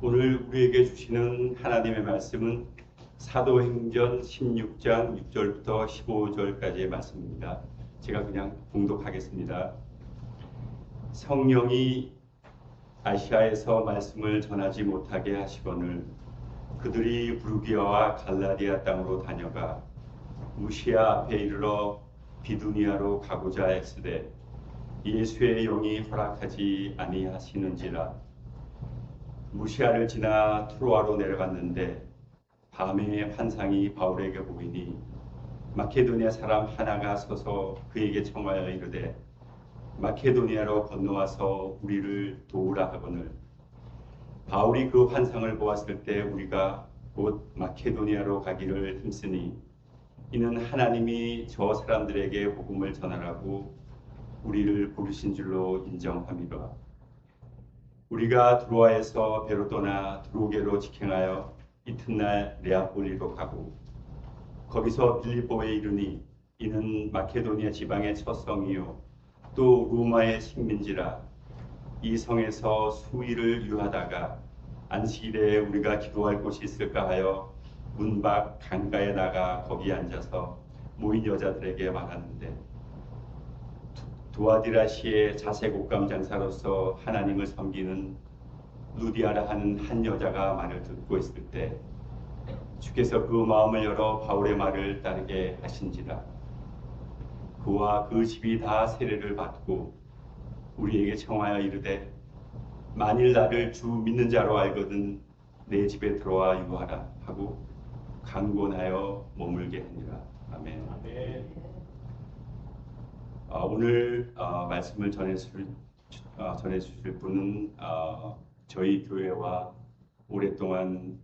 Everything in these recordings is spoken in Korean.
오늘 우리에게 주시는 하나님의 말씀은 사도행전 16장 6절부터 15절까지의 말씀입니다. 제가 그냥 봉독하겠습니다. 성령이 아시아에서 말씀을 전하지 못하게 하시거늘 그들이 부르기아와 갈라디아 땅으로 다녀가 무시아 앞에 이르러 비두니아로 가고자 했으되 예수의 영이 허락하지 아니하시는지라. 무시아를 지나 트로아로 내려갔는데 밤에 환상이 바울에게 보이니 마케도니아 사람 하나가 서서 그에게 청하여 이르되 마케도니아로 건너와서 우리를 도우라 하거늘 바울이 그 환상을 보았을 때 우리가 곧 마케도니아로 가기를 힘쓰니 이는 하나님이 저 사람들에게 복음을 전하라고 우리를 부르신 줄로 인정함이라. 우리가 드로아에서 배로 떠나 드로게로 직행하여 이튿날 네아폴리로 가고 거기서 빌립보에 이르니 이는 마케도니아 지방의 첫 성이요 또 로마의 식민지라. 이 성에서 수일을 유하다가 안식일에 우리가 기도할 곳이 있을까 하여 문 밖 강가에 나가 거기 앉아서 모인 여자들에게 말하는데 두아디라시의 자색옷감 장사로서 하나님을 섬기는 루디아라 하는 한 여자가 말을 듣고 있을 때 주께서 그 마음을 열어 바울의 말을 따르게 하신지라. 그와 그 집이 다 세례를 받고 우리에게 청하여 이르되 만일 나를 주 믿는 자로 알거든 내 집에 들어와 유하라 하고 강권하여 머물게 하니라. 아멘. 아멘. 오늘 말씀을 전해주실 분은 저희 교회와 오랫동안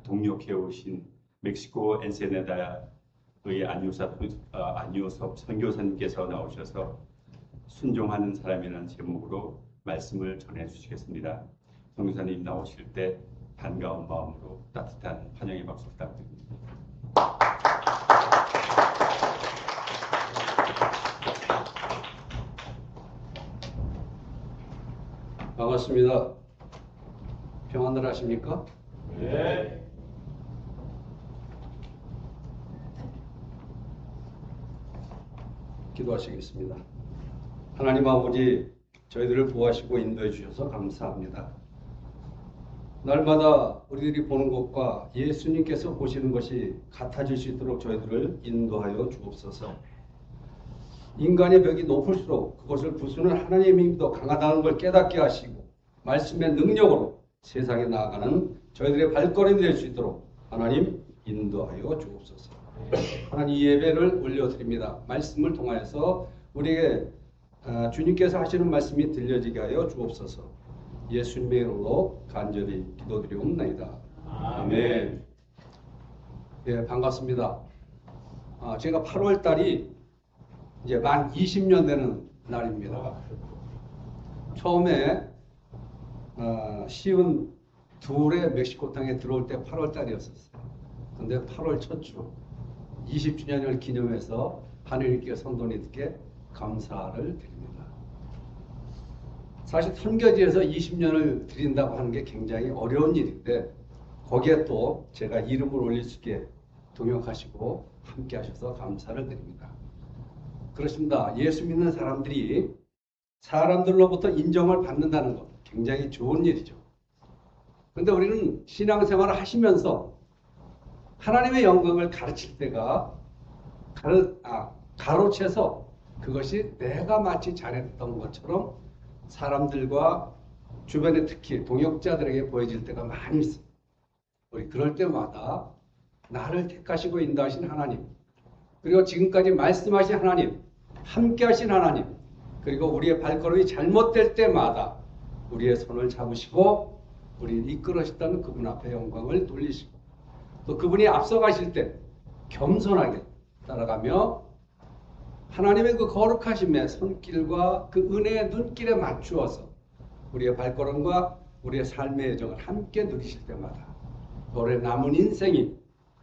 동역해 오신 멕시코 엔세네다의 안효섭 선교사님께서 나오셔서 순종하는 사람이라는 제목으로 말씀을 전해주시겠습니다. 선교사님 나오실 때 반가운 마음으로 따뜻한 환영의 박수 부탁드립니다. 반갑습니다. 평안들 하십니까? 네. 기도하시겠습니다. 하나님 아버지, 저희들을 보호하시고 인도해 주셔서 감사합니다. 날마다 우리들이 보는 것과 예수님께서 보시는 것이 같아질 수 있도록 저희들을 인도하여 주옵소서. 인간의 벽이 높을수록 그것을 부수는 하나님의 힘이 더 강하다는 걸 깨닫게 하시고 말씀의 능력으로 세상에 나아가는 저희들의 발걸음이 될 수 있도록 하나님 인도하여 주옵소서. 하나님 이 예배를 올려드립니다. 말씀을 통하여서 우리에게 주님께서 하시는 말씀이 들려지게 하여 주옵소서. 예수님의 이름으로 간절히 기도드리옵나이다. 아멘. 예, 반갑습니다. 제가 8월 달이 이제 만 20년 되는 날입니다. 처음에 시운 둘의 멕시코 땅에 들어올 때 8월 달이었었어요. 근데 8월 첫 주 20주년을 기념해서 하느님께 성도님께 감사를 드립니다. 사실 선교지에서 20년을 드린다고 하는 게 굉장히 어려운 일인데 거기에 또 제가 이름을 올릴 수 있게 동역하시고 함께 하셔서 감사를 드립니다. 그렇습니다. 예수 믿는 사람들이 사람들로부터 인정을 받는다는 것 굉장히 좋은 일이죠. 그런데 우리는 신앙생활을 하시면서 하나님의 영광을 가르칠 때가 가로채서 그것이 내가 마치 잘했던 것처럼 사람들과 주변에 특히 동역자들에게 보여질 때가 많이 있어요. 우리 그럴 때마다 나를 택하시고 인도하신 하나님, 그리고 지금까지 말씀하신 하나님, 함께 하신 하나님, 그리고 우리의 발걸음이 잘못될 때마다 우리의 손을 잡으시고 우리를 이끌으셨다는 그분 앞에 영광을 돌리시고 또 그분이 앞서가실 때 겸손하게 따라가며 하나님의 그 거룩하심의 손길과 그 은혜의 눈길에 맞추어서 우리의 발걸음과 우리의 삶의 여정을 함께 누리실 때마다 올해 남은 인생이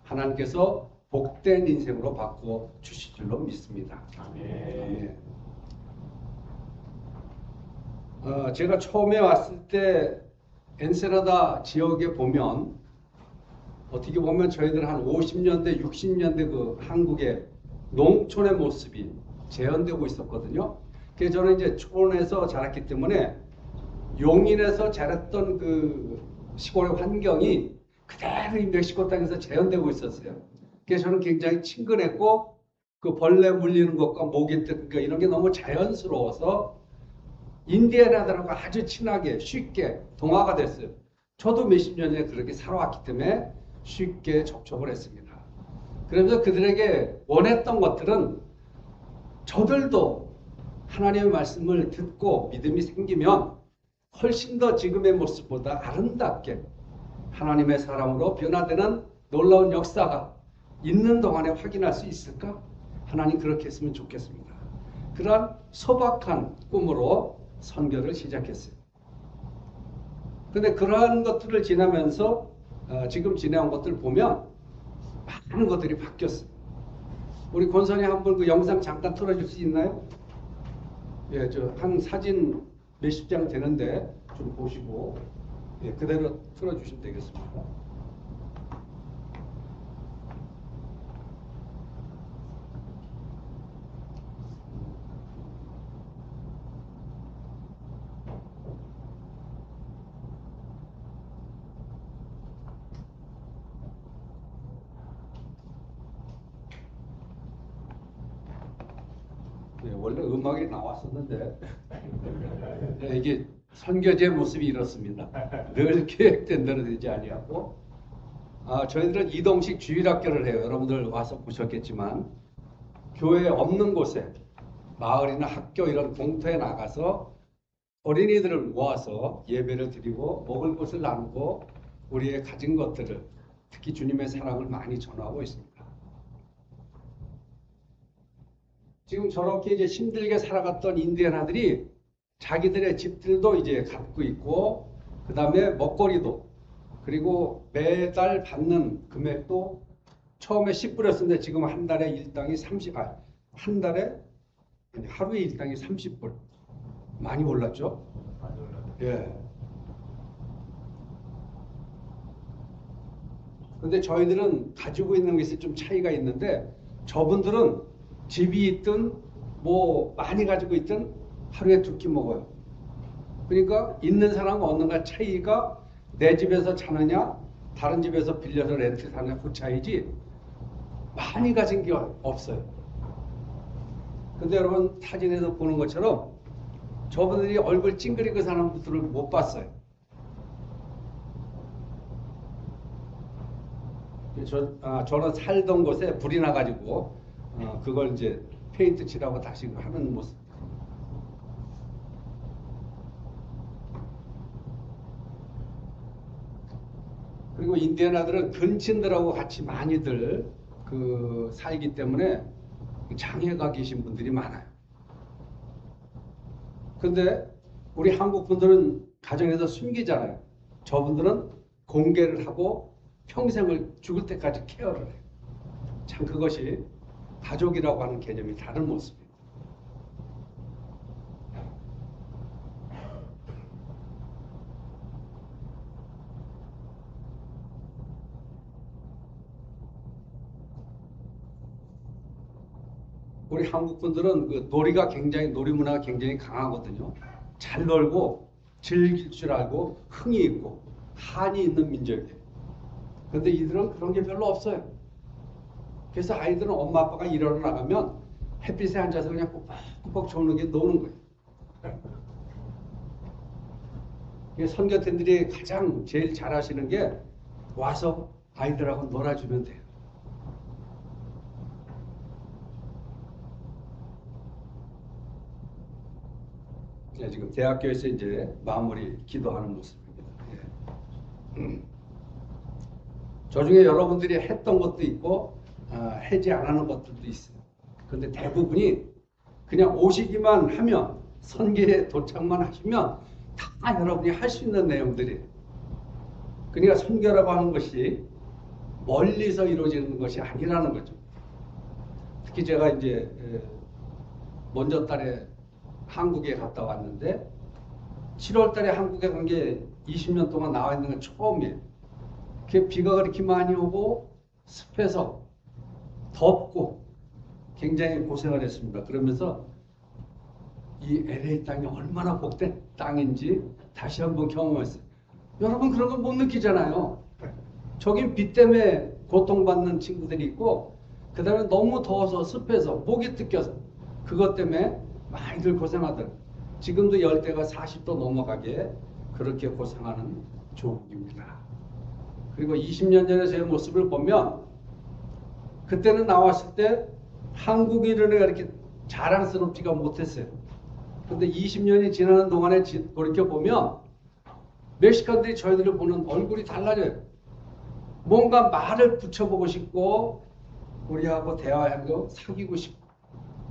하나님께서 복된 인생으로 바꾸어 주실 줄로 믿습니다. 아멘. 제가 처음에 왔을 때 엔세라다 지역에 보면 어떻게 보면 저희들 한 50년대, 60년대 그 한국의 농촌의 모습이 재현되고 있었거든요. 그래서 저는 이제 촌에서 자랐기 때문에 용인에서 자랐던 그 시골의 환경이 그대로 이 멕시코 땅에서 재현되고 있었어요. 그래서 저는 굉장히 친근했고 그 벌레 물리는 것과 모기 뜯는 거 이런 게 너무 자연스러워서 인디애나들하고 아주 친하게 쉽게 동화가 됐어요. 저도 몇십 년 전에 그렇게 살아왔기 때문에 쉽게 접촉을 했습니다. 그래서 그들에게 원했던 것들은 저들도 하나님의 말씀을 듣고 믿음이 생기면 훨씬 더 지금의 모습보다 아름답게 하나님의 사람으로 변화되는 놀라운 역사가 있는 동안에 확인할 수 있을까? 하나님 그렇게 했으면 좋겠습니다. 그러한 소박한 꿈으로 선교를 시작했어요. 근데 그러한 것들을 지나면서 지금 지내온 것들 보면 많은 것들이 바뀌었어요. 우리 권선이 한번 그 영상 잠깐 틀어줄 수 있나요? 예, 저 한 사진 몇십 장 되는데 좀 보시고 예, 그대로 틀어주시면 되겠습니다. 네, 원래 음악이 나왔었는데 네, 이게 선교제 모습이 이렇습니다. 늘 계획된 대로 되지 아니하고 저희들은 이동식 주일학교를 해요. 여러분들 와서 보셨겠지만 교회 없는 곳에 마을이나 학교 이런 공터에 나가서 어린이들을 모아서 예배를 드리고 먹을 것을 나누고 우리의 가진 것들을 특히 주님의 사랑을 많이 전하고 있습니다. 지금 저렇게 이제 힘들게 살아갔던 인디애나들이 자기들의 집들도 이제 갖고 있고 그 다음에 먹거리도 그리고 매달 받는 금액도 처음에 10불이었는데 지금 한 달에 일당이 30, 한 달에 아니, 하루에 일당이 30불. 많이 올랐죠? 많이 올랐네. 예. 근데 저희들은 가지고 있는 것이 좀 차이가 있는데 저분들은 집이 있든 뭐 많이 가지고 있든 하루에 2끼 먹어요. 그러니까 있는 사람과 없는가 차이가 내 집에서 자느냐 다른 집에서 빌려서 렌트 사느냐 그 차이지 많이 가진 게 없어요. 근데 여러분 사진에서 보는 것처럼 저분들이 얼굴 찡그리고 사는 분들을 못 봤어요. 저는 살던 곳에 불이 나가지고 그걸 이제 페인트 칠하고 다시 하는 모습. 그리고 인디애나들은 근친들하고 같이 많이들 그 살기 때문에 장애가 계신 분들이 많아요. 근데 우리 한국 분들은 가정에서 숨기잖아요. 저분들은 공개를 하고 평생을 죽을 때까지 케어를 해요. 참 그것이 가족이라고 하는 개념이 다른 모습이에요. 우리 한국 분들은 그 놀이 문화가 굉장히 강하거든요. 잘 놀고 즐길 줄 알고 흥이 있고 한이 있는 민족이에요. 그런데 이들은 그런 게 별로 없어요. 그래서 아이들은 엄마 아빠가 일하러 나가면 햇빛에 앉아서 그냥 꾸벅꾸벅 조는 게 노는 거예요. 선교팀들이 가장 제일 잘하시는 게 와서 아이들하고 놀아주면 돼요. 네, 지금 대학교에서 이제 마무리 기도하는 모습입니다. 예. 저 중에 여러분들이 했던 것도 있고 하지 안 하는 것들도 있어요. 그런데 대부분이 그냥 오시기만 하면 선교에 도착만 하시면 다 여러분이 할 수 있는 내용들이에요. 그러니까 선교라고 하는 것이 멀리서 이루어지는 것이 아니라는 거죠. 특히 제가 이제 먼저 달에 한국에 갔다 왔는데 7월 달에 한국에 간 게 20년 동안 나와 있는 건 처음이에요. 비가 그렇게 많이 오고 습해서 덥고 굉장히 고생을 했습니다. 그러면서 이 LA 땅이 얼마나 복된 땅인지 다시 한번 경험했어요. 여러분 그런 거 못 느끼잖아요. 저긴 비 때문에 고통받는 친구들이 있고 그 다음에 너무 더워서 습해서 목이 뜯겨서 그것 때문에 많이들 고생하더라고요. 지금도 열대가 40도 넘어가게 그렇게 고생하는 조국입니다. 그리고 20년 전에 제 모습을 보면 그때는 나왔을 때 한국인을 이렇게 자랑스럽지가 못했어요. 근데 20년이 지나는 동안에 돌이켜보면 멕시칸들이 저희들을 보는 얼굴이 달라져요. 뭔가 말을 붙여보고 싶고 우리하고 대화하고 사귀고 싶고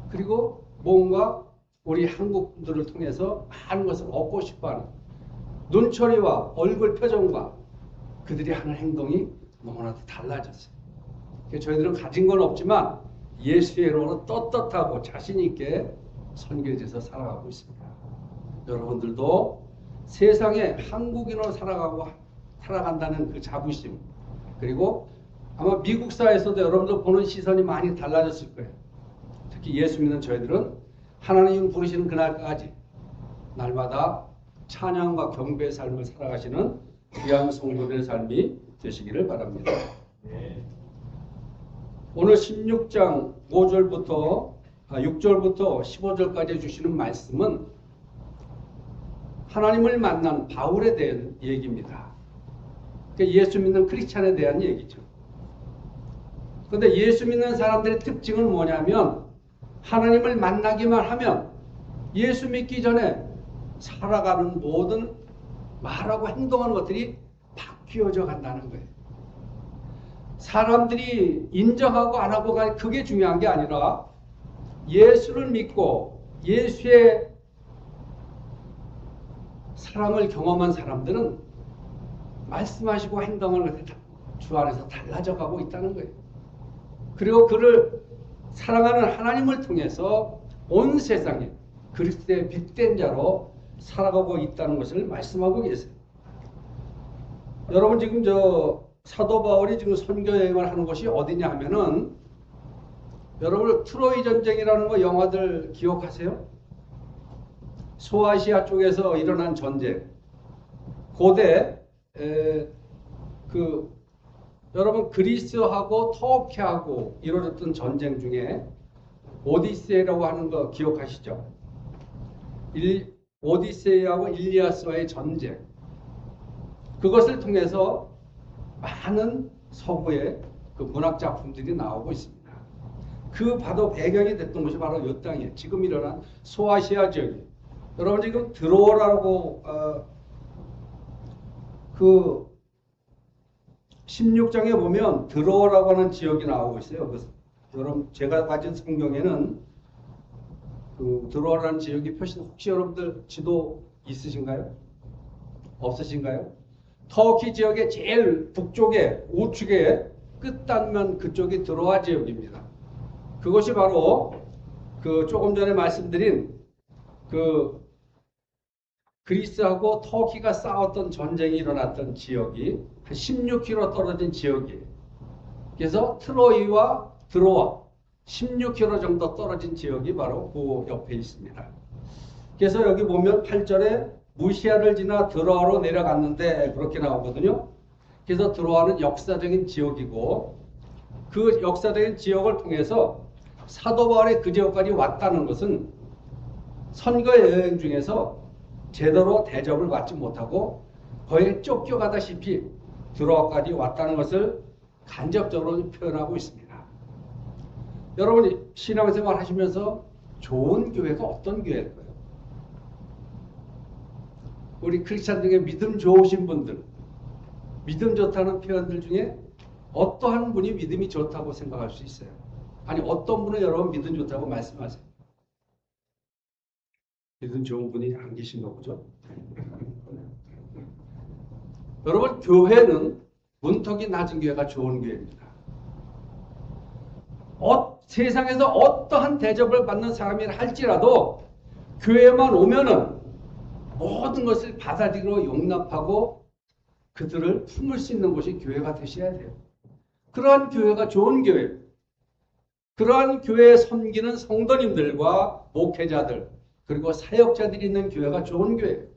그리고 뭔가 우리 한국 분들을 통해서 많은 것을 얻고 싶어하는 눈초리와 얼굴 표정과 그들이 하는 행동이 너무나도 달라졌어요. 저희들은 가진 건 없지만 예수의 이름으로 떳떳하고 자신 있게 선교지에서 살아가고 있습니다. 여러분들도 세상에 한국인으로 살아간다는 그 자부심 그리고 아마 미국 사회에서도 여러분들 보는 시선이 많이 달라졌을 거예요. 특히 예수 믿는 저희들은 하나님이 부르시는 그날까지 날마다 찬양과 경배의 삶을 살아가시는 귀한 성도들의 삶이 되시기를 바랍니다. 오늘 16장 6절부터 15절까지 주시는 말씀은 하나님을 만난 바울에 대한 얘기입니다. 그러니까 예수 믿는 크리스찬에 대한 얘기죠. 그런데 예수 믿는 사람들의 특징은 뭐냐면 하나님을 만나기만 하면 예수 믿기 전에 살아가는 모든 말하고 행동하는 것들이 바뀌어져 간다는 거예요. 사람들이 인정하고 안 하고 가는 그게 중요한 게 아니라 예수를 믿고 예수의 사랑을 경험한 사람들은 말씀하시고 행동을 주 안에서 달라져 가고 있다는 거예요. 그리고 그를 사랑하는 하나님을 통해서 온 세상에 그리스도의 빛된 자로 살아가고 있다는 것을 말씀하고 계세요. 여러분 지금 사도 바울이 지금 선교 여행을 하는 곳이 어디냐 하면은 여러분 트로이 전쟁이라는 거 영화들 기억하세요? 소아시아 쪽에서 일어난 전쟁. 고대 여러분 그리스하고 터키하고 이루어졌던 전쟁 중에 오디세이라고 하는 거 기억하시죠? 오디세이하고 일리아스와의 전쟁. 그것을 통해서 많은 서구의 그 문학 작품들이 나오고 있습니다. 그 바로 배경이 됐던 곳이 바로 이 땅이에요. 지금 일어난 소아시아 지역이에요. 여러분 지금 드로어라고 그 16장에 보면 드로어라고 하는 지역이 나오고 있어요. 여러분 제가 가진 성경에는 그 드로어라는 지역이 표시 혹시 여러분들 지도 있으신가요? 없으신가요? 터키 지역의 제일 북쪽에 우측에 끝단면 그쪽이 드로아 지역입니다. 그것이 바로 그 조금 전에 말씀드린 그 그리스하고 터키가 싸웠던 전쟁이 일어났던 지역이 한 16km 떨어진 지역이에요. 그래서 트로이와 드로아 16km 정도 떨어진 지역이 바로 그 옆에 있습니다. 그래서 여기 보면 8절에 무시아를 지나 드로아로 내려갔는데 그렇게 나오거든요. 그래서 드로아는 역사적인 지역이고 그 역사적인 지역을 통해서 사도 바울이 그 지역까지 왔다는 것은 선거 여행 중에서 제대로 대접을 받지 못하고 거의 쫓겨가다시피 드로아까지 왔다는 것을 간접적으로 표현하고 있습니다. 여러분이 신앙생활 하시면서 좋은 교회가 어떤 교회일까요? 우리 크리스찬 중에 믿음 좋으신 분들, 믿음 좋다는 표현들 중에 어떠한 분이 믿음이 좋다고 생각할 수 있어요? 아니 어떤 분은 여러분 믿음 좋다고 말씀하세요? 믿음 좋은 분이 안 계신가 보죠? 여러분 교회는 문턱이 낮은 교회가 좋은 교회입니다. 세상에서 어떠한 대접을 받는 사람이라 할지라도 교회만 오면은 모든 것을 받아들이고 용납하고 그들을 품을 수 있는 곳이 교회가 되셔야 돼요. 그러한 교회가 좋은 교회, 그러한 교회에 섬기는 성도님들과 목회자들 그리고 사역자들이 있는 교회가 좋은 교회예요.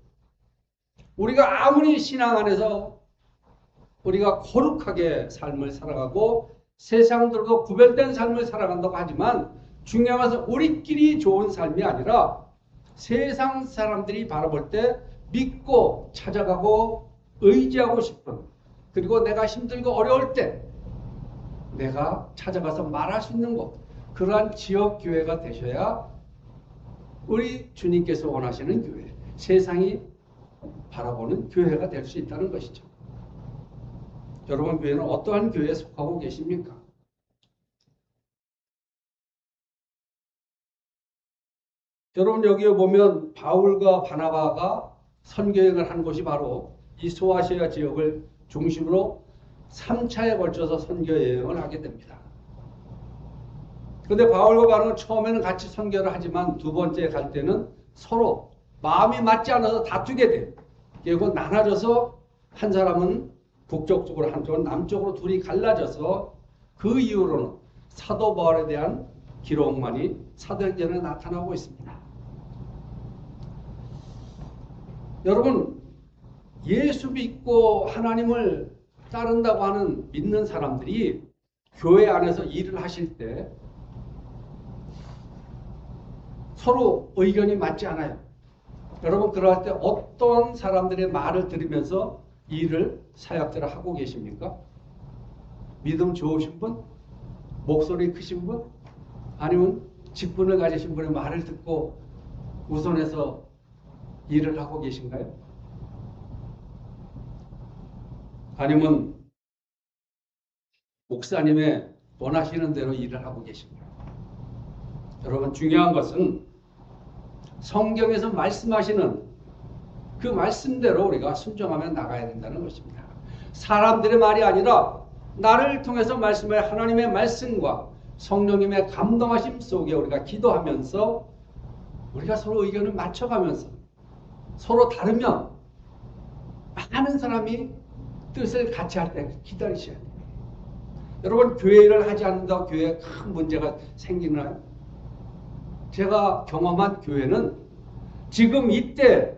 우리가 아무리 신앙 안에서 우리가 거룩하게 삶을 살아가고 세상들과 구별된 삶을 살아간다고 하지만 중요한 것은 우리끼리 좋은 삶이 아니라 세상 사람들이 바라볼 때 믿고 찾아가고 의지하고 싶은, 그리고 내가 힘들고 어려울 때 내가 찾아가서 말할 수 있는 곳, 그러한 지역 교회가 되셔야 우리 주님께서 원하시는 교회, 세상이 바라보는 교회가 될 수 있다는 것이죠. 여러분 교회는 어떠한 교회에 속하고 계십니까? 여러분 여기에 보면 바울과 바나바가 선교행을 한 곳이 바로 이 소아시아 지역을 중심으로 3차에 걸쳐서 선교여행을 하게 됩니다. 그런데 바울과 바나바는 처음에는 같이 선교를 하지만 두 번째 갈 때는 서로 마음이 맞지 않아서 다투게 돼요. 그리고 나눠져서 한 사람은 북쪽 쪽으로 한쪽은 남쪽으로 둘이 갈라져서 그 이후로는 사도 바울에 대한 기록만이 사도행전에 나타나고 있습니다. 여러분 예수 믿고 하나님을 따른다고 하는 믿는 사람들이 교회 안에서 일을 하실 때 서로 의견이 맞지 않아요. 여러분 그럴 때 어떤 사람들의 말을 들으면서 일을 사역들을 하고 계십니까? 믿음 좋으신 분? 목소리 크신 분? 아니면 직분을 가지신 분의 말을 듣고 우선해서 일을 하고 계신가요? 아니면 목사님의 원하시는 대로 일을 하고 계신가요? 여러분 중요한 것은 성경에서 말씀하시는 그 말씀대로 우리가 순종하며 나가야 된다는 것입니다. 사람들의 말이 아니라 나를 통해서 말씀할 하나님의 말씀과 성령님의 감동하심 속에 우리가 기도하면서 우리가 서로 의견을 맞춰가면서 서로 다르면 많은 사람이 뜻을 같이 할 때 기다리셔야 돼요. 여러분 교회를 하지 않는다고 교회에 큰 문제가 생기나요? 제가 경험한 교회는 지금 이때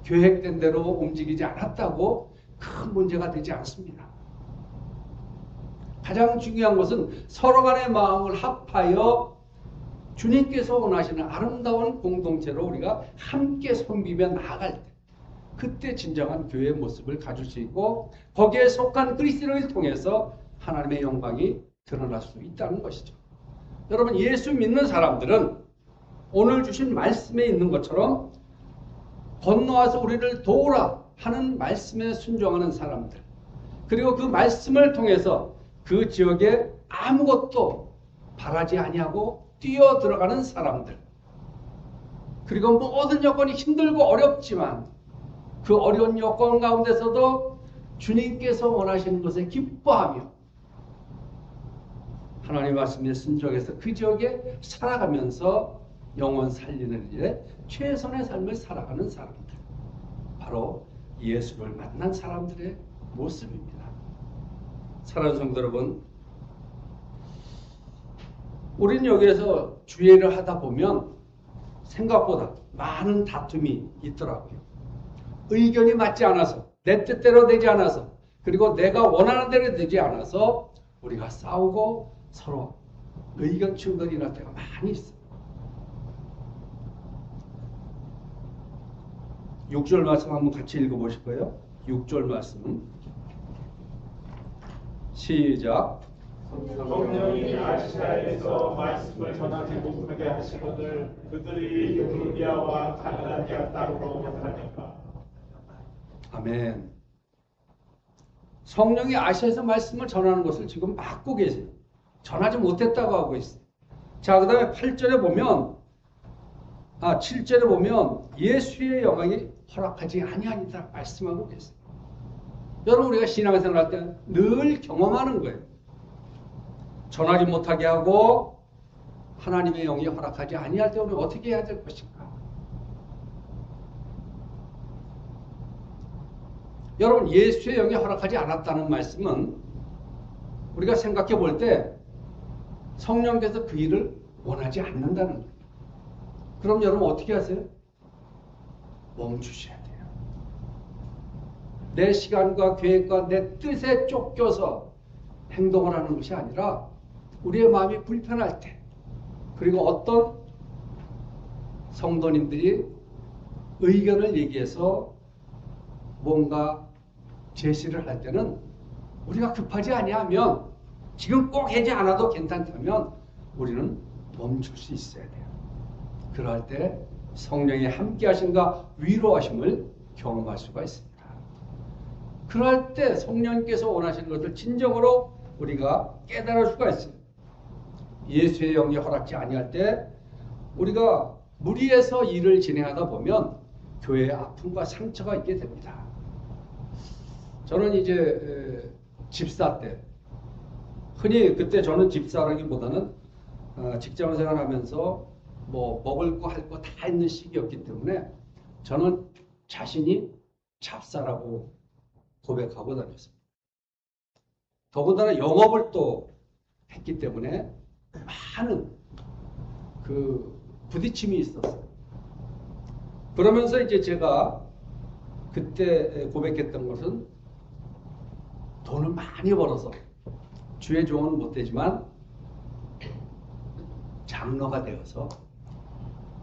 계획된 대로 움직이지 않았다고 큰 문제가 되지 않습니다. 가장 중요한 것은 서로 간의 마음을 합하여 주님께서 원하시는 아름다운 공동체로 우리가 함께 섬기며 나아갈 때 그때 진정한 교회의 모습을 가질 수 있고 거기에 속한 그리스도를 통해서 하나님의 영광이 드러날 수 있다는 것이죠. 여러분 예수 믿는 사람들은 오늘 주신 말씀에 있는 것처럼 건너와서 우리를 도우라 하는 말씀에 순종하는 사람들, 그리고 그 말씀을 통해서 그 지역에 아무것도 바라지 아니하고 뛰어 들어가는 사람들, 그리고 모든 여건이 힘들고 어렵지만 그 어려운 여건 가운데서도 주님께서 원하시는 것에 기뻐하며 하나님의 말씀에 순종해서 그 지역에 살아가면서 영혼 살리는 일에 최선의 삶을 살아가는 사람들, 바로 예수를 만난 사람들의 모습입니다. 사랑하는 성도 여러분, 우리는 여기에서 주례를 하다 보면 생각보다 많은 다툼이 있더라고요. 의견이 맞지 않아서, 내 뜻대로 되지 않아서, 그리고 내가 원하는 대로 되지 않아서 우리가 싸우고 서로 의견 충돌이 날 때가 많이 있어요. 6절 말씀 한번 같이 읽어보실 거예요. 6절 말씀 시작. 성령이 아시아에서 말씀을 전하지 못하게 하시거늘 그들이 루디아와 갈라디아 땅으로 못하니까. 아멘. 성령이 아시아에서 말씀을 전하는 것을 지금 막고 계세요. 전하지 못했다고 하고 있어요. 자, 그 다음에 8절에 보면 7절에 보면 예수의 영광이 허락하지 아니하니라 말씀하고 계세요. 여러분 우리가 신앙생활 할 때 늘 경험하는 거예요. 전하지 못하게 하고 하나님의 영이 허락하지 아니할 때 우리가 어떻게 해야 될 것인가? 여러분, 예수의 영이 허락하지 않았다는 말씀은 우리가 생각해 볼 때 성령께서 그 일을 원하지 않는다는 거예요. 그럼 여러분 어떻게 하세요? 멈추셔야 돼요. 내 시간과 계획과 내 뜻에 쫓겨서 행동을 하는 것이 아니라 우리의 마음이 불편할 때, 그리고 어떤 성도님들이 의견을 얘기해서 뭔가 제시를 할 때는 우리가 급하지 아니하면, 지금 꼭 하지 않아도 괜찮다면 우리는 멈출 수 있어야 돼요. 그럴 때 성령의 함께 하심과 위로하심을 경험할 수가 있습니다. 그럴 때 성령께서 원하시는 것을 진정으로 우리가 깨달을 수가 있어요. 예수의 영이 허락지 아니할 때 우리가 무리해서 일을 진행하다 보면 교회에 아픔과 상처가 있게 됩니다. 저는 이제 집사 때, 흔히 그때 저는 집사라기보다는 직장 생활하면서 뭐 먹을 거 할 거 다 있는 시기였기 때문에 저는 자신이 잡사라고 고백하고 다녔습니다. 더군다나 영업을 또 했기 때문에 많은 그 부딪힘이 있었어요. 그러면서 이제 제가 그때 고백했던 것은 돈을 많이 벌어서 주의 종은 못 되지만 장로가 되어서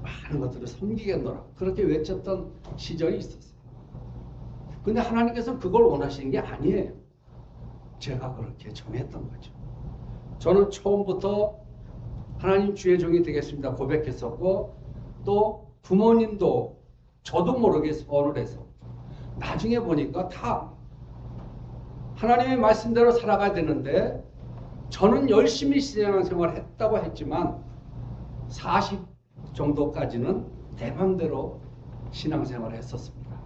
많은 것들을 섬기겠노라, 그렇게 외쳤던 시절이 있었어요. 근데 하나님께서 그걸 원하시는 게 아니에요. 제가 그렇게 정했던 거죠. 저는 처음부터 하나님 주의 종이 되겠습니다 고백했었고, 또 부모님도 저도 모르게 소원을 해서 나중에 보니까 다 하나님의 말씀대로 살아가야 되는데, 저는 열심히 신앙생활을 했다고 했지만 40 정도까지는 내 맘대로 신앙생활을 했었습니다.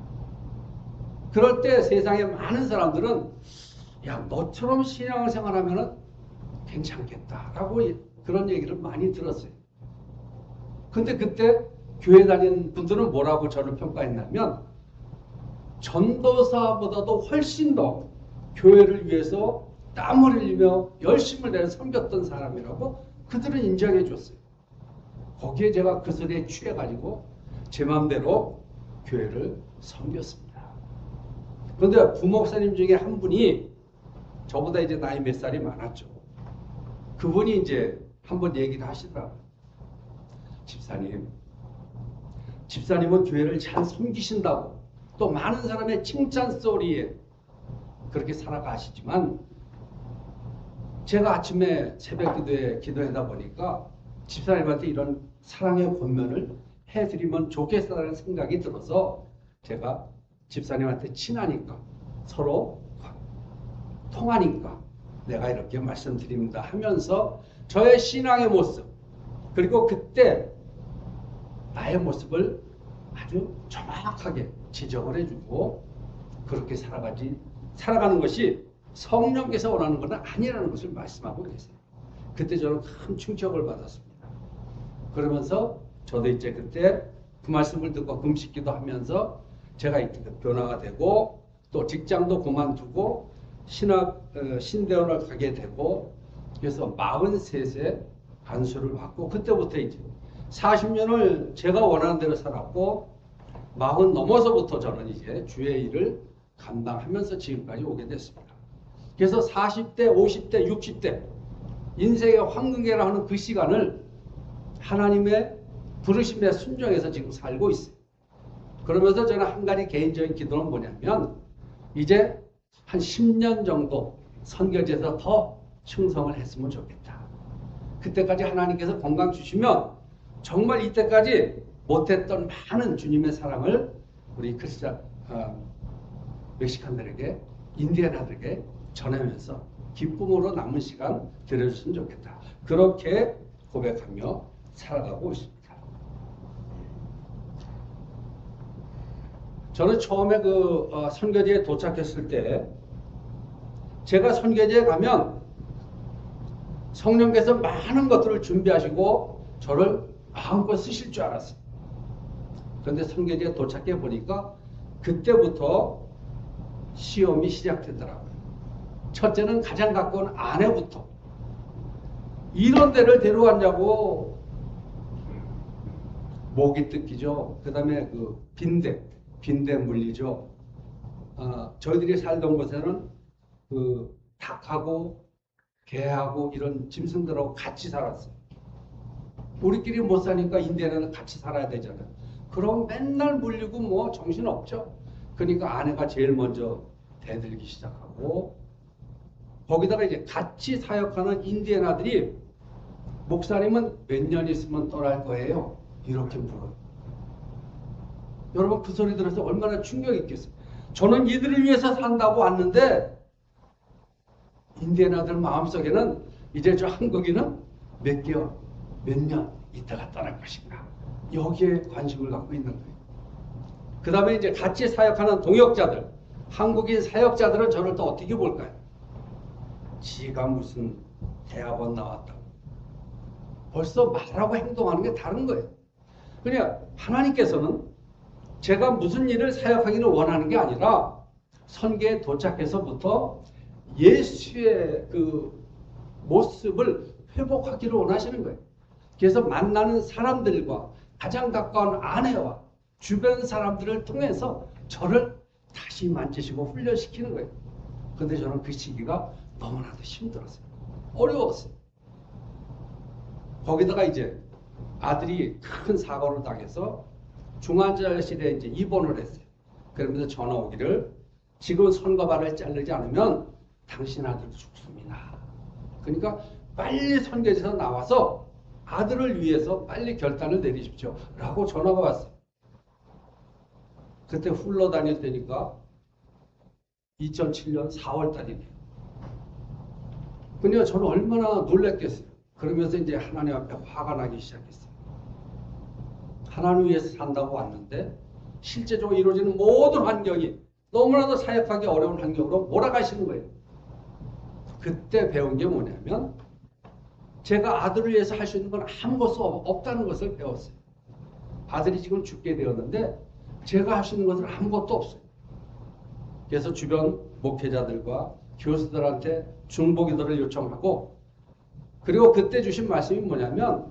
그럴 때 세상에 많은 사람들은 야, 너처럼 신앙생활하면 괜찮겠다라고 그런 얘기를 많이 들었어요. 근데 그때 교회 다니는 분들은 뭐라고 저를 평가했냐면, 전도사보다도 훨씬 더 교회를 위해서 땀을 흘리며 열심을 내어 섬겼던 사람이라고 그들은 인정해 줬어요. 거기에 제가 그 소리에 취해가지고 제 마음대로 교회를 섬겼습니다. 그런데 부목사님 중에 한 분이 저보다 이제 나이 몇 살이 많았죠. 그분이 이제 한번 얘기를 하시더라고요. 집사님은 교회를 잘 섬기신다고, 또 많은 사람의 칭찬 소리에 그렇게 살아가시지만, 제가 아침에 새벽 기도에 기도하다 보니까 집사님한테 이런 사랑의 권면을 해드리면 좋겠다는 생각이 들어서 제가 집사님한테 친하니까, 서로 통하니까 내가 이렇게 말씀드립니다 하면서 저의 신앙의 모습, 그리고 그때 나의 모습을 아주 정확하게 지적을 해주고, 그렇게 살아가는 것이 성령께서 원하는 것은 아니라는 것을 말씀하고 계세요. 그때 저는 큰 충격을 받았습니다. 그러면서 저도 이제 그때 그 말씀을 듣고 금식기도 하면서 제가 이때 변화가 되고, 또 직장도 그만두고 신대원을 가게 되고, 그래서 43세 안수를 받고, 그때부터 이제 40년을 제가 원하는 대로 살았고, 40 넘어서부터 저는 이제 주의 일을 감당하면서 지금까지 오게 됐습니다. 그래서 40대, 50대, 60대 인생의 황금기라 하는 그 시간을 하나님의 부르심에 순종해서 지금 살고 있어요. 그러면서 저는 한 가지 개인적인 기도는 뭐냐면, 이제 한 10년 정도 선교지에서 더 충성을 했으면 좋겠다. 그때까지 하나님께서 건강 주시면 정말 이때까지 못했던 많은 주님의 사랑을 우리 멕시칸들에게, 인디아나들에게 전하면서 기쁨으로 남은 시간 들여줬으면 좋겠다. 그렇게 고백하며 살아가고 있습니다. 저는 처음에 선교지에 도착했을 때, 제가 선교지에 가면 성령께서 많은 것들을 준비하시고 저를 마음껏 쓰실 줄 알았어요. 그런데 선교지에 도착해 보니까 그때부터 시험이 시작되더라고요. 첫째는 가장 가까운 아내부터. 이런 데를 데려왔냐고. 목이 뜯기죠. 그 다음에 그 빈대 물리죠. 저희들이 살던 곳에는 그 닭하고 개하고 이런 짐승들하고 같이 살았어요. 우리끼리 못 사니까 인디애나는 같이 살아야 되잖아요. 그럼 맨날 물리고 뭐 정신 없죠. 그러니까 아내가 제일 먼저 대들기 시작하고, 거기다가 이제 같이 사역하는 인디애나들이 목사님은 몇 년 있으면 떠날 거예요. 이렇게 물어요. 여러분 그 소리 들어서 얼마나 충격이 있겠어요. 저는 이들을 위해서 산다고 왔는데 인디애나들 마음속에는 이제 저 한국인은 몇 개월, 몇 년 있다가 떠날 것인가. 여기에 관심을 갖고 있는 거예요. 그 다음에 이제 같이 사역하는 동역자들, 한국인 사역자들은 저를 또 어떻게 볼까요? 지가 무슨 대학원 나왔다고. 벌써 말하고 행동하는 게 다른 거예요. 그냥 하나님께서는 제가 무슨 일을 사역하기를 원하는 게 아니라 선교에 도착해서부터 예수의 그 모습을 회복하기를 원하시는 거예요. 그래서 만나는 사람들과 가장 가까운 아내와 주변 사람들을 통해서 저를 다시 만지시고 훈련시키는 거예요. 그런데 저는 그 시기가 너무나도 힘들었어요. 어려웠어요. 거기다가 이제 아들이 큰 사고를 당해서 중환자실에 이제 입원을 했어요. 그러면서 전화 오기를, 지금 손과 발을 자르지 않으면 당신 아들 죽습니다. 그러니까 빨리 선교지에서 나와서 아들을 위해서 빨리 결단을 내리십시오 라고 전화가 왔어요. 그때 흘러다닐 때니까 2007년 4월 달이네요. 그러니까 저는 얼마나 놀랐겠어요. 그러면서 이제 하나님 앞에 화가 나기 시작했어요. 하나님 위해서 산다고 왔는데 실제적으로 이루어지는 모든 환경이 너무나도 사역하기 어려운 환경으로 몰아가시는 거예요. 그때 배운 게 뭐냐면 제가 아들을 위해서 할 수 있는 건 아무것도 없다는 것을 배웠어요. 아들이 지금 죽게 되었는데 제가 할 수 있는 것은 아무것도 없어요. 그래서 주변 목회자들과 교수들한테 중보기도를 요청하고, 그리고 그때 주신 말씀이 뭐냐면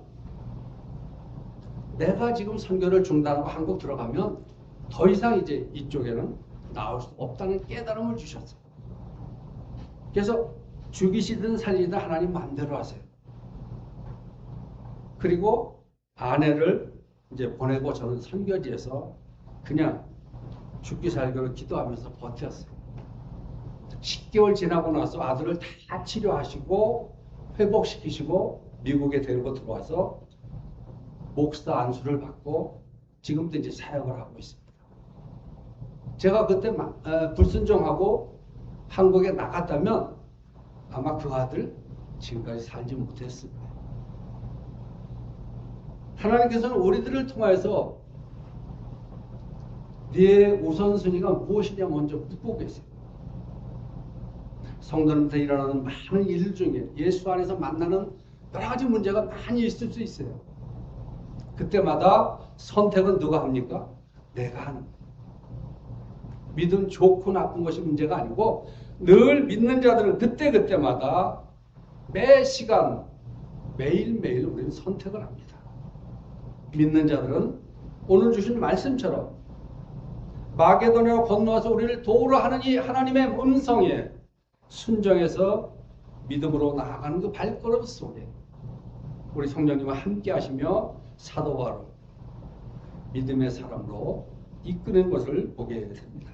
내가 지금 선교를 중단하고 한국 들어가면 더 이상 이제 이쪽에는 나올 수 없다는 깨달음을 주셨어요. 그래서 죽이시든 살리든 하나님 마음대로 하세요. 그리고 아내를 이제 보내고 저는 선교지에서 그냥 죽기 살기로 기도하면서 버텼어요. 10개월 지나고 나서 아들을 다 치료하시고 회복시키시고 미국에 데리고 들어와서 목사 안수를 받고 지금도 이제 사역을 하고 있습니다. 제가 그때 불순종하고 한국에 나갔다면 아마 그 아들 지금까지 살지 못했을 거예요. 하나님께서는 우리들을 통해서 네 우선순위가 무엇이냐 먼저 묻고 계세요. 성도님들 일어나는 많은 일 중에 예수 안에서 만나는 여러 가지 문제가 많이 있을 수 있어요. 그때마다 선택은 누가 합니까? 내가 하는 거예요. 믿음 좋고 나쁜 것이 문제가 아니고 늘 믿는 자들은 그때그때마다 매 시간 매일매일 우리는 선택을 합니다. 믿는 자들은 오늘 주신 말씀처럼 마게도냐로 건너와서 우리를 도우러 하는 이 하나님의 음성에 순종해서 믿음으로 나아가는 그 발걸음 속에 우리 성령님과 함께 하시며 사도 바울을 믿음의 사람으로 이끄는 것을 보게 됩니다.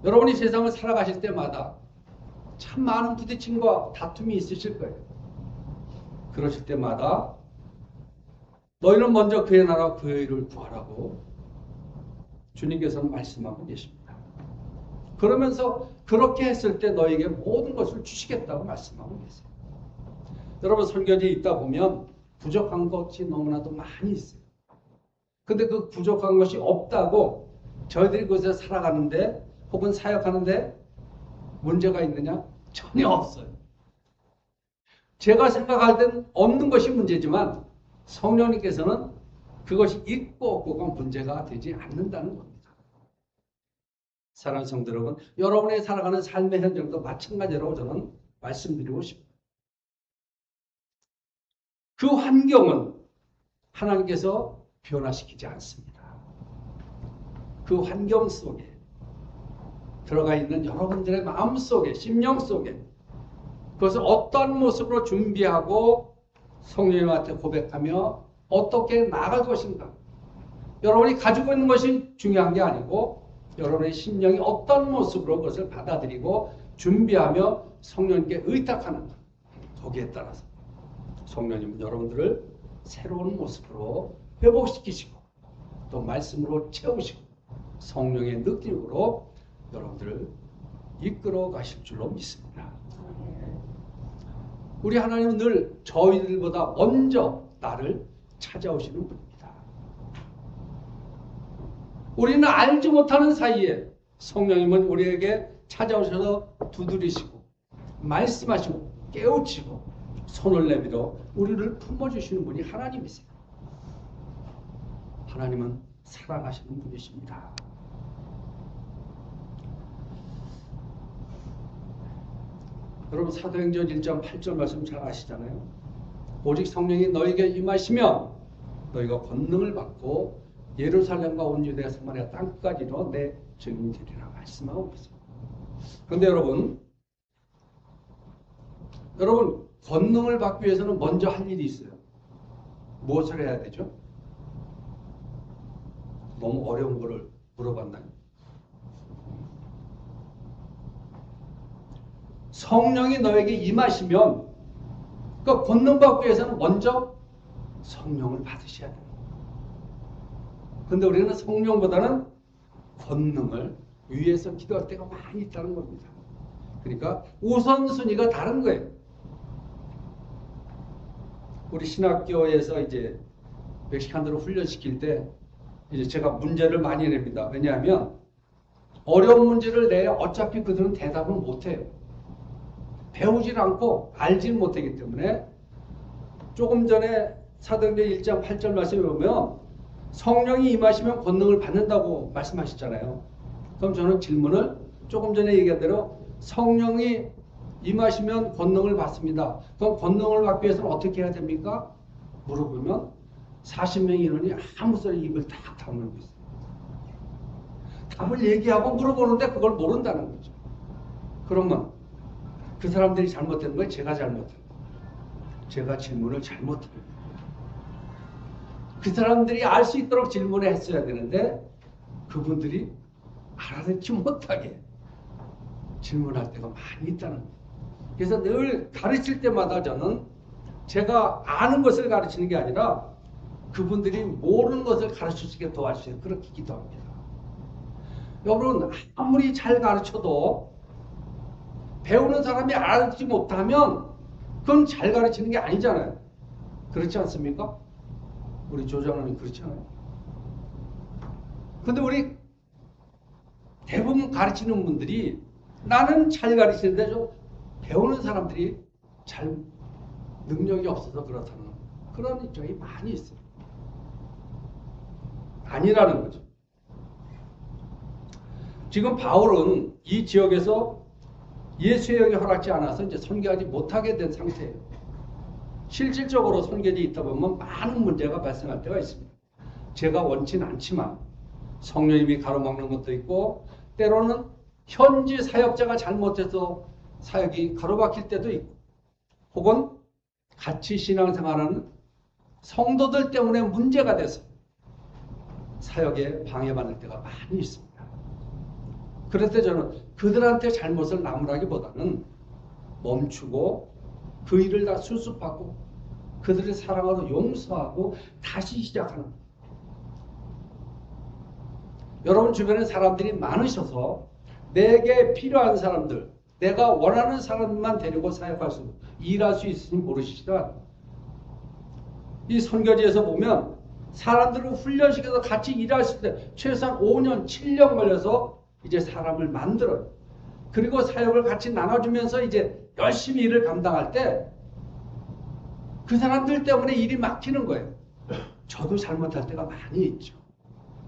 여러분이 세상을 살아가실 때마다 참 많은 부딪힘과 다툼이 있으실 거예요. 그러실 때마다 너희는 먼저 그의 나라와 그의 의를 구하라고 주님께서는 말씀하고 계십니다. 그러면서 그렇게 했을 때 너에게 모든 것을 주시겠다고 말씀하고 계세요. 여러분 선교지에 있다 보면 부족한 것이 너무나도 많이 있어요. 근데 그 부족한 것이 없다고 저희들이 그곳에 살아가는데 혹은 사역하는데 문제가 있느냐? 전혀 없어요. 제가 생각할 땐 없는 것이 문제지만 성령님께서는 그것이 있고 없고가 문제가 되지 않는다는 겁니다. 사랑하는 성도 여러분, 여러분이 살아가는 삶의 현장도 마찬가지라고 저는 말씀드리고 싶습니다. 그 환경은 하나님께서 변화시키지 않습니다. 그 환경 속에 들어가 있는 여러분들의 마음 속에, 심령 속에 그것을 어떤 모습으로 준비하고 성령님한테 고백하며 어떻게 나아갈 것인가. 여러분이 가지고 있는 것이 중요한 게 아니고 여러분의 심령이 어떤 모습으로 그것을 받아들이고 준비하며 성령님께 의탁하는가. 거기에 따라서 성령님은 여러분들을 새로운 모습으로 회복시키시고 또 말씀으로 채우시고 성령의 느낌으로 여러분들을 이끌어 가실 줄로 믿습니다. 우리 하나님은 늘 저희들보다 먼저 나를 찾아오시는 분입니다. 우리는 알지 못하는 사이에 성령님은 우리에게 찾아오셔서 두드리시고 말씀하시고 깨우치고 손을 내밀어 우리를 품어주시는 분이 하나님이세요. 하나님은 사랑하시는 분이십니다. 여러분 사도행전 1장 8절 말씀 잘 아시잖아요. 오직 성령이 너에게 임하시면 너희가 권능을 받고 예루살렘과 온 유대야 사마리아 땅까지로 내 증인이 되리라 말씀하고 있습니다. 그런데 여러분 권능을 받기 위해서는 먼저 할 일이 있어요. 무엇을 해야 되죠? 너무 어려운 거를 물어봤나요? 성령이 너에게 임하시면 그 권능 받기 위해서는 먼저 성령을 받으셔야 돼요. 근데 우리는 성령보다는 권능을 위해서 기도할 때가 많이 있다는 겁니다. 그러니까 우선순위가 다른 거예요. 우리 신학교에서 이제 멕시칸들을 훈련시킬 때 이제 제가 문제를 많이 냅니다. 왜냐하면 어려운 문제를 내야 어차피 그들은 대답을 못해요. 배우질 않고 알질 못하기 때문에 조금 전에 사도행전 1장 8절 말씀에 보면 성령이 임하시면 권능을 받는다고 말씀하셨잖아요. 그럼 저는 질문을 조금 전에 얘기한 대로 성령이 임하시면 권능을 받습니다. 그럼 권능을 받기 위해서는 어떻게 해야 됩니까? 물어보면 40명의 인원이 아무 소리 입을 딱 다물고 있어요. 답을 얘기하고 물어보는데 그걸 모른다는 거죠. 그러면 그 사람들이 잘못된 거예요? 제가 잘못한 거예요? 제가 질문을 잘못한 거예요. 그 사람들이 알 수 있도록 질문을 했어야 되는데 그분들이 알아듣지 못하게 질문할 때가 많이 있다는 거예요. 그래서 늘 가르칠 때마다 저는 제가 아는 것을 가르치는 게 아니라 그분들이 모르는 것을 가르칠 수 있게 도와주세요. 그렇게 기도합니다. 여러분 아무리 잘 가르쳐도 배우는 사람이 알아듣지 못하면 그건 잘 가르치는 게 아니잖아요. 그렇지 않습니까? 우리 조장님이 그렇지 않아요. 근데 우리 대부분 가르치는 분들이 나는 잘 가르치는데 좀 배우는 사람들이 잘 능력이 없어서 그렇다는 그런 입장이 많이 있어요. 아니라는 거죠. 지금 바울은 이 지역에서 예수의 영이 허락지 않아서 이제 선교하지 못하게 된 상태예요. 실질적으로 선교지 있다 보면 많은 문제가 발생할 때가 있습니다. 제가 원치는 않지만 성령님이 가로막는 것도 있고 때로는 현지 사역자가 잘못해서 사역이 가로막힐 때도 있고 혹은 같이 신앙생활하는 성도들 때문에 문제가 돼서 사역에 방해받을 때가 많이 있습니다. 그럴 때 저는 그들한테 잘못을 나무라기보다는 멈추고 그 일을 다 수습하고 그들을 사랑하고 용서하고 다시 시작하는 거예요. 여러분 주변에 사람들이 많으셔서 내게 필요한 사람들, 내가 원하는 사람만 데리고 사역할 수, 일할 수 있으니 모르시지만 이 선교지에서 보면 사람들을 훈련시켜서 같이 일할 수 있을 때 최소한 5년, 7년 걸려서 이제 사람을 만들어요. 그리고 사역을 같이 나눠주면서 이제 열심히 일을 감당할 때 그 사람들 때문에 일이 막히는 거예요. 저도 잘못할 때가 많이 있죠.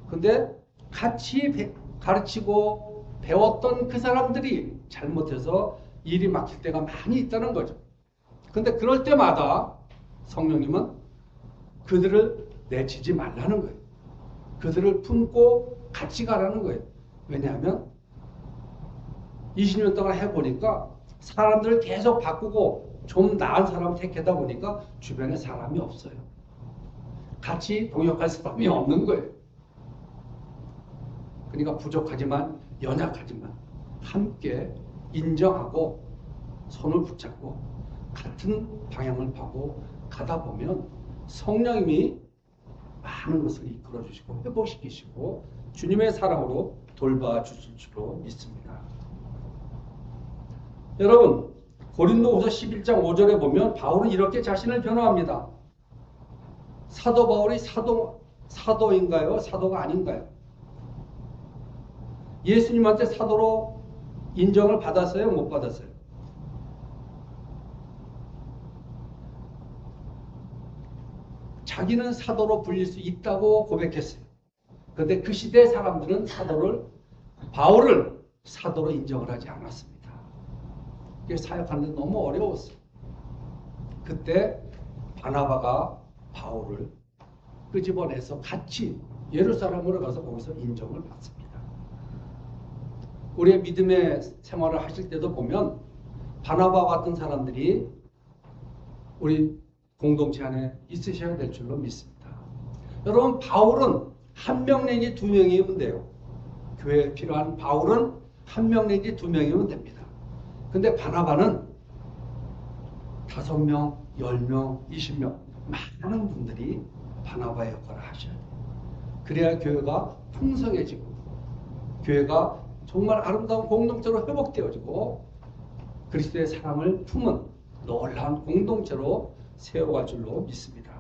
근데 같이 가르치고 배웠던 그 사람들이 잘못해서 일이 막힐 때가 많이 있다는 거죠. 근데 그럴 때마다 성령님은 그들을 내치지 말라는 거예요. 그들을 품고 같이 가라는 거예요. 왜냐하면 20년 동안 해보니까 사람들을 계속 바꾸고 좀 나은 사람을 택하다 보니까 주변에 사람이 없어요. 같이 동역할 사람이 없는 거예요. 그러니까 부족하지만 연약하지만 함께 인정하고 손을 붙잡고 같은 방향을 보고 가다 보면 성령님이 많은 것을 이끌어 주시고 회복시키시고 주님의 사랑으로 돌봐주실 줄로 믿습니다. 여러분, 고린도후서 11장 5절에 보면 바울은 이렇게 자신을 변호합니다. 사도 바울이 사도인가요? 사도가 아닌가요? 예수님한테 사도로 인정을 받았어요? 못 받았어요? 자기는 사도로 불릴 수 있다고 고백했어요. 그런데 그 시대 사람들은 바울을 사도로 인정을 하지 않았습니다. 이게 사역하는 데 너무 어려웠어요. 그때 바나바가 바울을 끄집어내서 같이 예루살렘으로 가서 거기서 인정을 받습니다. 우리의 믿음의 생활을 하실 때도 보면 바나바 같은 사람들이 우리 공동체 안에 있으셔야 될 줄로 믿습니다. 여러분, 바울은 한 명 내지 두 명이면 돼요. 교회에 필요한 바울은 한 명 내지 두 명이면 됩니다. 근데 바나바는 5명, 10명, 20명 많은 분들이 바나바의 역할을 하셔야 돼요. 그래야 교회가 풍성해지고 교회가 정말 아름다운 공동체로 회복되어지고 그리스도의 사랑을 품은 놀라운 공동체로 세워갈 줄로 믿습니다.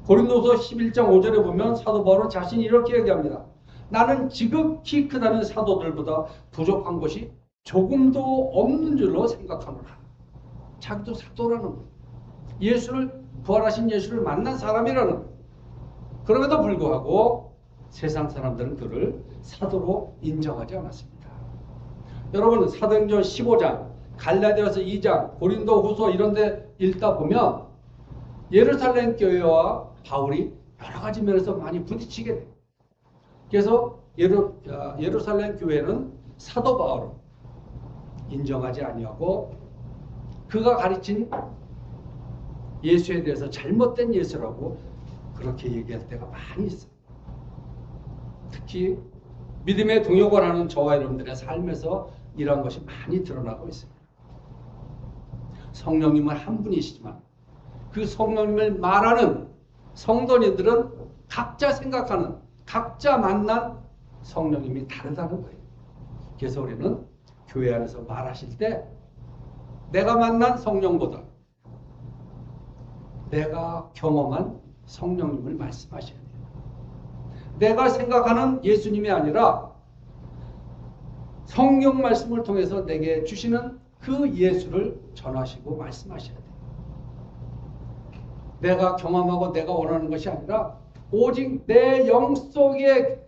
고린도서 11장 5절에 보면 사도 바울은 자신이 이렇게 얘기합니다. 나는 지극히 크다는 사도들보다 부족한 것이 조금도 없는 줄로 생각하노라. 자기도 사도라는 거예요. 부활하신 예수를 만난 사람이라는 거예요. 그럼에도 불구하고 세상 사람들은 그를 사도로 인정하지 않았습니다. 여러분, 사도행전 15장, 갈라디아서 2장, 고린도후서 이런 데 읽다 보면 예루살렘 교회와 바울이 여러 가지 면에서 많이 부딪히게 돼요. 그래서 예루살렘 교회는 사도 바울을 인정하지 아니하고 그가 가르친 예수에 대해서 잘못된 예수라고 그렇게 얘기할 때가 많이 있어요. 특히 믿음의 동역을 하는 저와 여러분들의 삶에서 이런 것이 많이 드러나고 있습니다. 성령님은 한 분이시지만 그 성령님을 말하는 성도님들은 각자 생각하는, 각자 만난 성령님이 다르다는 거예요. 그래서 우리는 교회 안에서 말하실 때 내가 만난 성령보다 내가 경험한 성령님을 말씀하셔야 돼요. 내가 생각하는 예수님이 아니라 성령 말씀을 통해서 내게 주시는 그 예수를 전하시고 말씀하셔야 돼요. 내가 경험하고 내가 원하는 것이 아니라 오직 내 영 속에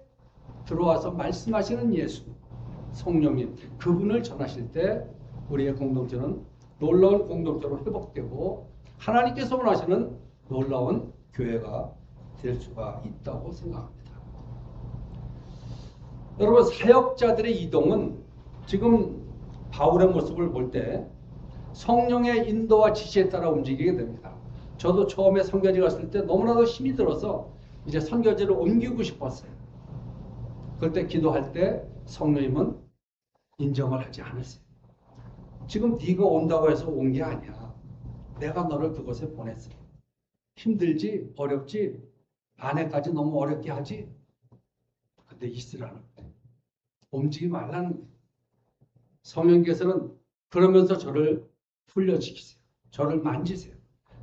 들어와서 말씀하시는 예수, 성령님, 그분을 전하실 때 우리의 공동체는 놀라운 공동체로 회복되고 하나님께서 원하시는 놀라운 교회가 될 수가 있다고 생각합니다. 여러분, 사역자들의 이동은 지금 바울의 모습을 볼 때 성령의 인도와 지시에 따라 움직이게 됩니다. 저도 처음에 선교지 갔을 때 너무나도 힘이 들어서 이제 선교지를 옮기고 싶었어요. 그때 기도할 때 성령님은 인정을 하지 않았어요. 지금 네가 온다고 해서 온 게 아니야. 내가 너를 그곳에 보냈어. 힘들지? 어렵지? 아내까지 너무 어렵게 하지? 근데 있으라는 거예요. 움직이지 말라는 거예요. 성령께서는 그러면서 저를 훈련시키세요. 저를 만지세요.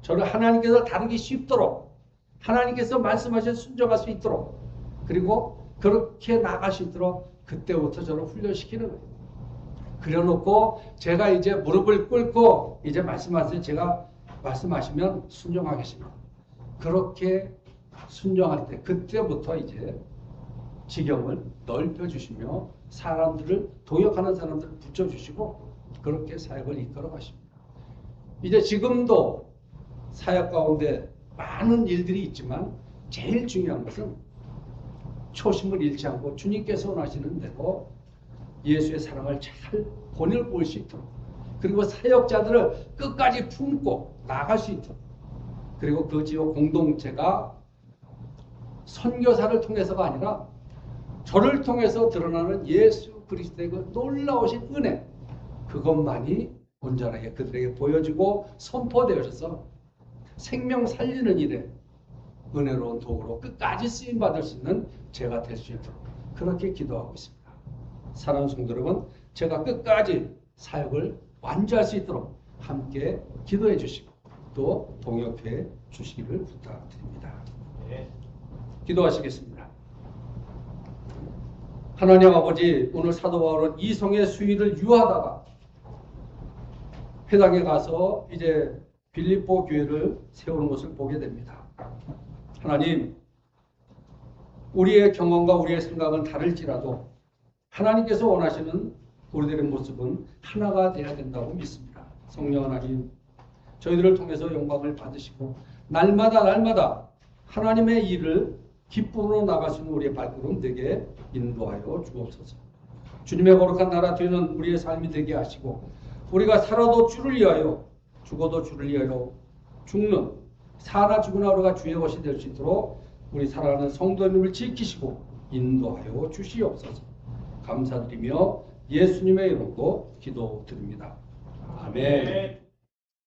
저를 하나님께서 다루기 쉽도록 하나님께서 말씀하신 순종할 수 있도록 그리고 그렇게 나갈 수 있도록 그때부터 저를 훈련시키는 거예요. 그래놓고 제가 이제 무릎을 꿇고 이제 말씀하세요. 제가 말씀하시면 순종하겠습니다. 그렇게 순종할 때 그때부터 이제 지경을 넓혀주시며 사람들을 동역하는 사람들을 붙여주시고 그렇게 사역을 이끌어 가십니다. 이제 지금도 사역 가운데 많은 일들이 있지만 제일 중요한 것은 초심을 잃지 않고 주님께서 원하시는 대로 예수의 사랑을 잘 보낼 수 있도록 그리고 사역자들을 끝까지 품고 나갈 수 있도록 그리고 그 지역 공동체가 선교사를 통해서가 아니라 저를 통해서 드러나는 예수 그리스도의 그 놀라우신 은혜 그것만이 온전하게 그들에게 보여지고 선포되어져서 생명 살리는 일에 은혜로운 도구로 끝까지 쓰임받을 수 있는 제가 될 수 있도록 그렇게 기도하고 있습니다. 사랑하는 성도 여러분, 제가 끝까지 사역을 완주할 수 있도록 함께 기도해 주시고 또 동역해 주시기를 부탁드립니다. 네. 기도하시겠습니다. 하나님 아버지, 오늘 사도 바울은 이성의 수위를 유하다가 회당에 가서 이제 빌립보 교회를 세우는 것을 보게 됩니다. 하나님, 우리의 경험과 우리의 생각은 다를지라도 하나님께서 원하시는 우리들의 모습은 하나가 되어야 된다고 믿습니다. 성령 하나님, 저희들을 통해서 영광을 받으시고 날마다 하나님의 일을 기쁨으로 나갈 수 있는 우리의 발걸음 되게 인도하여 주옵소서. 주님의 거룩한 나라 되는 우리의 삶이 되게 하시고 우리가 살아도 주를 위하여 죽어도 주를 위하여 죽는 사나 죽으나 우리가 주의 것이 될 수 있도록 우리 사랑하는 성도님을 지키시고 인도하여 주시옵소서. 감사드리며 예수님의 이름으로 기도드립니다. 아멘.